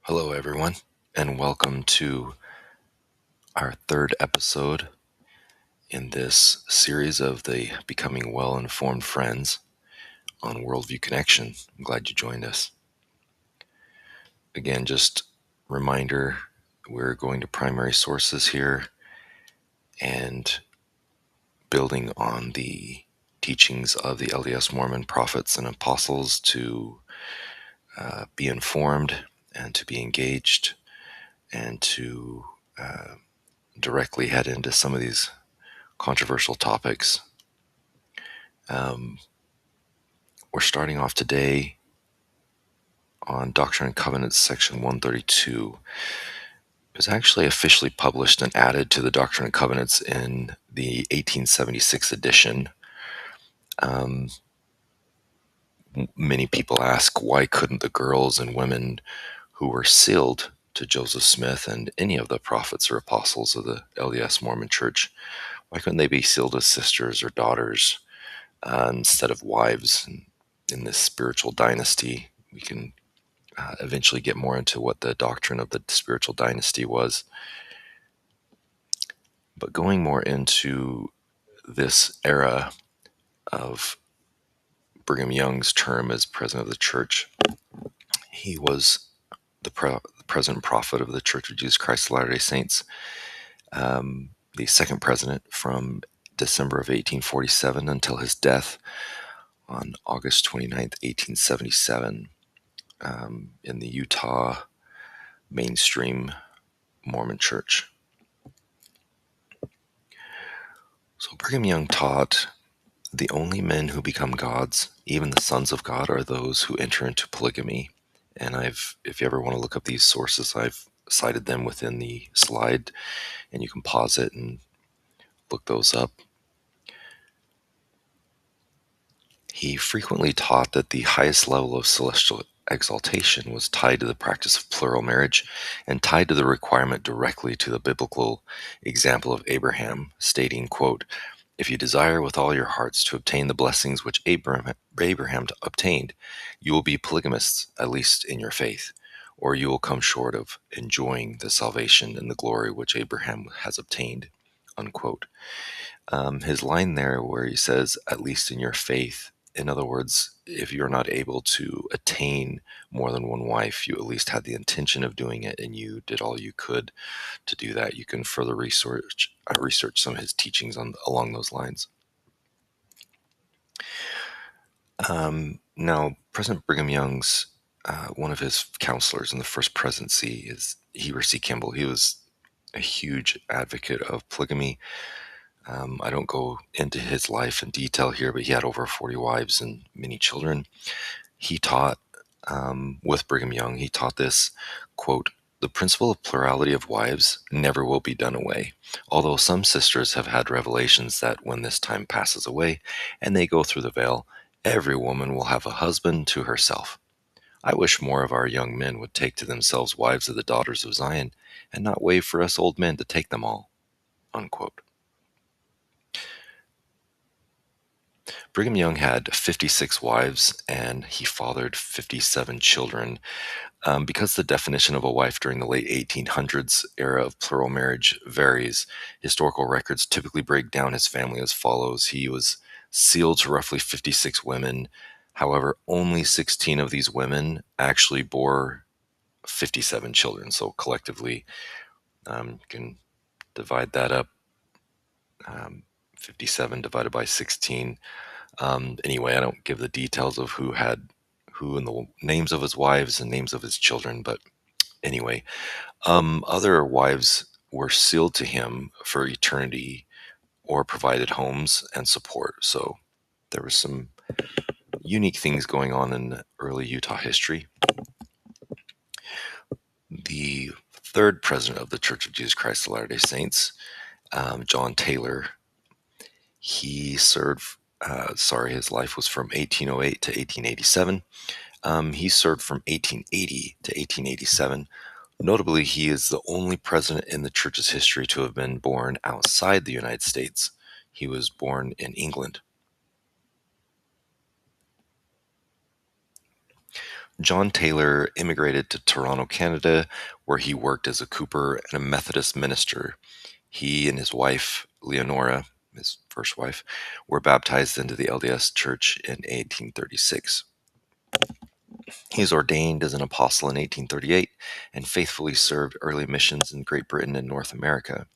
Hello, everyone, and welcome to our third episode in this series of the Becoming Well-Informed Friends on Worldview Connection. I'm glad you joined us. Again, just reminder, we're going to primary sources here and building on the teachings of the LDS Mormon prophets and apostles to be informed and to be engaged and to directly head into some of these controversial topics. We're starting off today on Doctrine and Covenants, section 132. It was actually officially published and added to the Doctrine and Covenants in the 1876 edition. Many people ask, why couldn't the girls and women who were sealed to Joseph Smith and any of the prophets or apostles of the LDS Mormon Church, why couldn't they be sealed as sisters or daughters instead of wives? And in this spiritual dynasty, we can eventually get more into what the doctrine of the spiritual dynasty was. But going more into this era of Brigham Young's term as president of the church, he was the president prophet of the Church of Jesus Christ of Latter-day Saints, the second president from December of 1847 until his death on August 29th, 1877, in the Utah mainstream Mormon church. So Brigham Young taught, the only men who become gods, even the sons of God, are those who enter into polygamy. And if you ever want to look up these sources, I've cited them within the slide, and you can pause it and look those up. He frequently taught that the highest level of celestial exaltation was tied to the practice of plural marriage and tied to the requirement directly to the biblical example of Abraham, stating, quote, "If you desire with all your hearts to obtain the blessings which Abraham obtained, you will be polygamists, at least in your faith, or you will come short of enjoying the salvation and the glory which Abraham has obtained," unquote. His line there where he says, "at least in your faith," in other words, if you're not able to attain more than one wife, you at least had the intention of doing it and you did all you could to do that. You can further research some of his teachings along those lines. Now, President Brigham Young's one of his counselors in the first presidency is Heber C. Kimball. He was a huge advocate of polygamy. I don't go into his life in detail here, but he had over 40 wives and many children. He taught, with Brigham Young, he taught this, quote, "The principle of plurality of wives never will be done away, although some sisters have had revelations that when this time passes away and they go through the veil, every woman will have a husband to herself. I wish more of our young men would take to themselves wives of the daughters of Zion and not wait for us old men to take them all," unquote. Brigham Young had 56 wives and he fathered 57 children. Because the definition of a wife during the late 1800s era of plural marriage varies, historical records typically break down his family as follows. He was sealed to roughly 56 women. However, only 16 of these women actually bore 57 children. So collectively, you can divide that up. 57 divided by 16. Anyway, I don't give the details of who and the names of his wives and names of his children, but anyway, other wives were sealed to him for eternity or provided homes and support. So there were some unique things going on in early Utah history. The third president of the Church of Jesus Christ of Latter-day Saints, John Taylor, he served, his life was from 1808 to 1887. He served from 1880 to 1887. Notably, he is the only president in the church's history to have been born outside the United States. He was born in England. John Taylor immigrated to Toronto, Canada, where he worked as a cooper and a Methodist minister. He and his wife, Leonora, his first wife, were baptized into the LDS Church in 1836. He was ordained as an apostle in 1838 and faithfully served early missions in Great Britain and North America.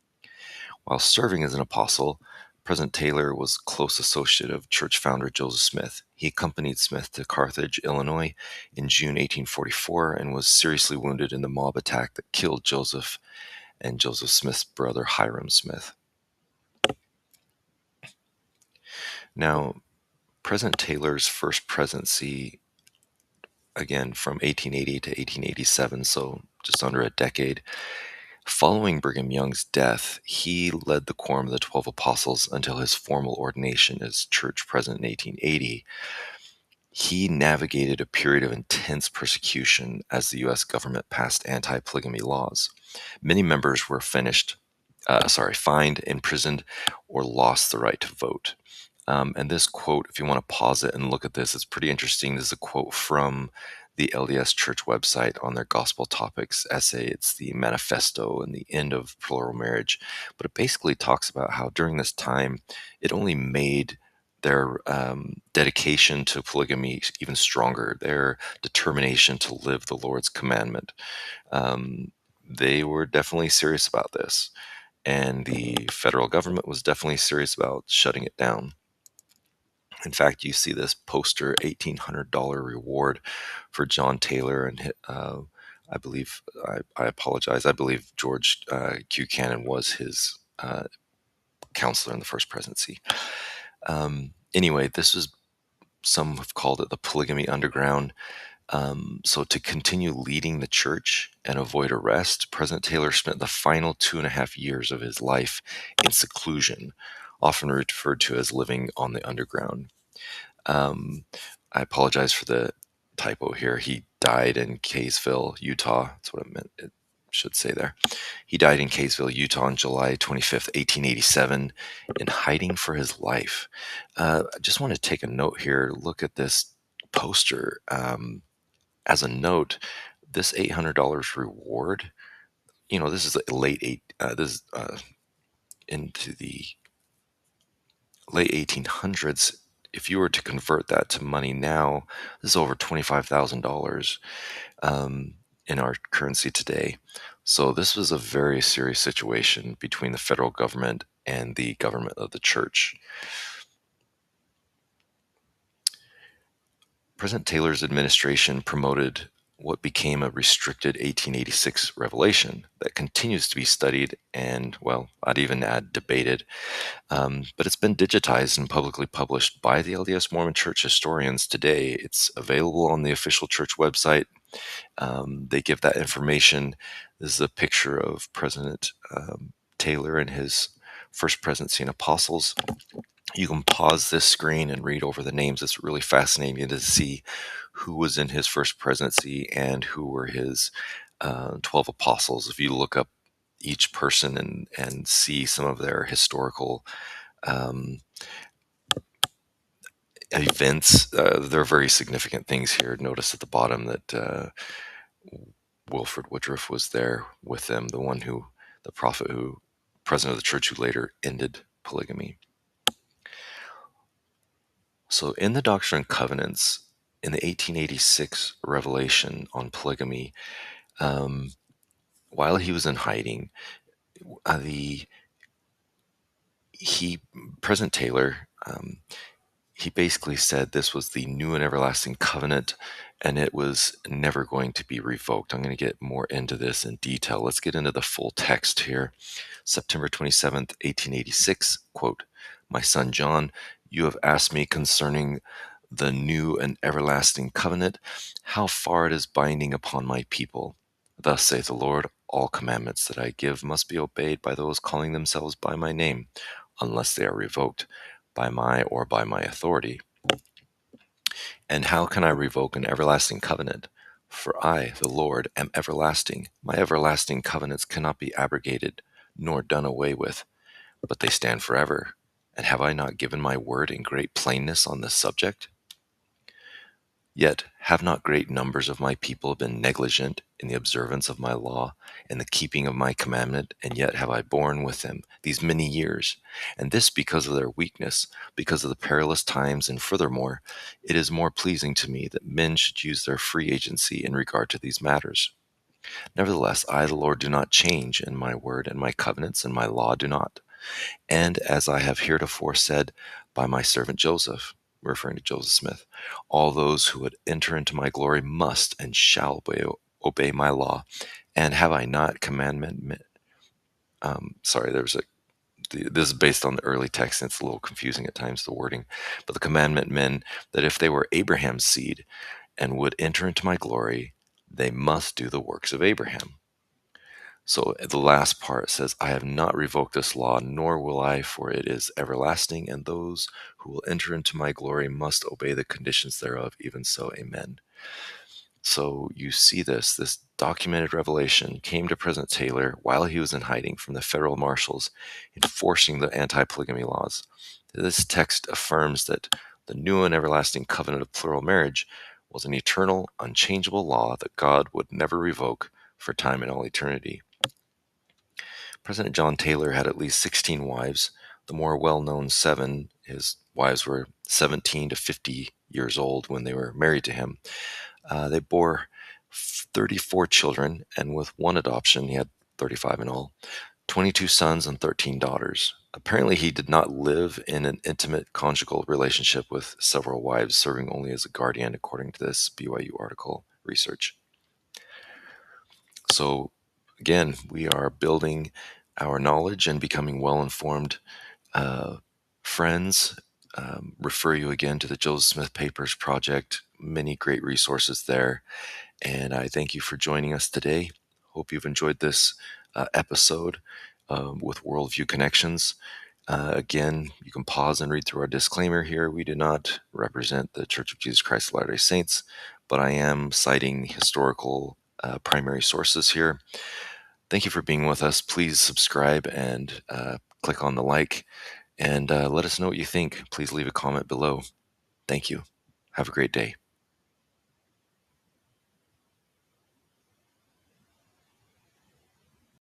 While serving as an apostle, President Taylor was a close associate of church founder Joseph Smith. He accompanied Smith to Carthage, Illinois in June 1844 and was seriously wounded in the mob attack that killed Joseph and Joseph Smith's brother Hiram Smith. Now, President Taylor's first presidency, again from 1880 to 1887, so just under a decade. Following Brigham Young's death, he led the Quorum of the 12 Apostles until his formal ordination as church president in 1880. He navigated a period of intense persecution as the U.S. government passed anti-polygamy laws. Many members were fined, imprisoned, or lost the right to vote. And this quote, if you want to pause it and look at this, it's pretty interesting. This is a quote from the LDS Church website on their gospel topics essay. It's the manifesto and the end of plural marriage. But it basically talks about how during this time, it only made their dedication to polygamy even stronger, their determination to live the Lord's commandment. They were definitely serious about this, and the federal government was definitely serious about shutting it down. In fact, you see this poster, $1,800 reward for John Taylor, and I believe, I apologize, I believe George Q. Cannon was his counselor in the first presidency. Anyway, this is, some have called it the polygamy underground. So to continue leading the church and avoid arrest, President Taylor spent the final 2.5 years of his life in seclusion, often referred to as living on the underground. I apologize for the typo here. He died in Kaysville, Utah. That's what it should say there. He died in Kaysville, Utah on July 25th, 1887, in hiding for his life. I just want to take a note here. Look at this poster. As a note, this $800 reward, this is into the late 1800s. If you were to convert that to money now, this is over $25,000 in our currency today. So this was a very serious situation between the federal government and the government of the church. President Taylor's administration promoted what became a restricted 1886 revelation that continues to be studied and, well, I'd even add debated. But it's been digitized and publicly published by the LDS Mormon Church historians today. It's available on the official church website. They give that information. This is a picture of President Taylor and his first presidency and apostles. You can pause this screen and read over the names. It's really fascinating to see who was in his first presidency and who were his 12 apostles. If you look up each person and see some of their historical events, there are very significant things here. Notice at the bottom that Wilford Woodruff was there with them, the prophet who, president of the church who later ended polygamy. So in the Doctrine and Covenants, in the 1886 revelation on polygamy, while he was in hiding, President Taylor, he basically said this was the new and everlasting covenant, and it was never going to be revoked. I'm going to get more into this in detail. Let's get into the full text here. September 27th, 1886, quote, "My son John, you have asked me concerning the new and everlasting covenant, how far it is binding upon my people. Thus saith the Lord, all commandments that I give must be obeyed by those calling themselves by my name, unless they are revoked by my or by my authority. And how can I revoke an everlasting covenant? For I, the Lord, am everlasting. My everlasting covenants cannot be abrogated, nor done away with, but they stand forever. And have I not given my word in great plainness on this subject?" Yet have not great numbers of my people been negligent in the observance of my law and the keeping of my commandment? And yet have I borne with them these many years, and this because of their weakness, because of the perilous times. And furthermore, it is more pleasing to me that men should use their free agency in regard to these matters. Nevertheless, I, the Lord, do not change, and my word and my covenants and my law do not. And as I have heretofore said by my servant Joseph, referring to Joseph Smith, all those who would enter into my glory must and shall obey my law. And have I not commandment? Sorry, this is based on the early text, and it's a little confusing at times, the wording. But the commandment meant that if they were Abraham's seed and would enter into my glory, they must do the works of Abraham. So the last part says, I have not revoked this law, nor will I, for it is everlasting, and those who will enter into my glory must obey the conditions thereof. Even so, amen. So you see this documented revelation came to President Taylor while he was in hiding from the federal marshals enforcing the anti-polygamy laws. This text affirms that the new and everlasting covenant of plural marriage was an eternal, unchangeable law that God would never revoke for time and all eternity. President John Taylor had at least 16 wives. The more well-known 7, his wives were 17 to 50 years old when they were married to him. They bore 34 children, and with one adoption, he had 35 in all, 22 sons and 13 daughters. Apparently, he did not live in an intimate conjugal relationship with several wives, serving only as a guardian, according to this BYU article research. So, again, we are building our knowledge and becoming well-informed friends. Refer you again to the Joseph Smith Papers Project. Many great resources there. And I thank you for joining us today. Hope you've enjoyed this episode with Worldview Connections. Again, you can pause and read through our disclaimer here. We do not represent the Church of Jesus Christ of Latter-day Saints, but I am citing historical primary sources here. Thank you for being with us. Please subscribe and click on the like, and let us know what you think. Please leave a comment below. Thank you. Have a great day.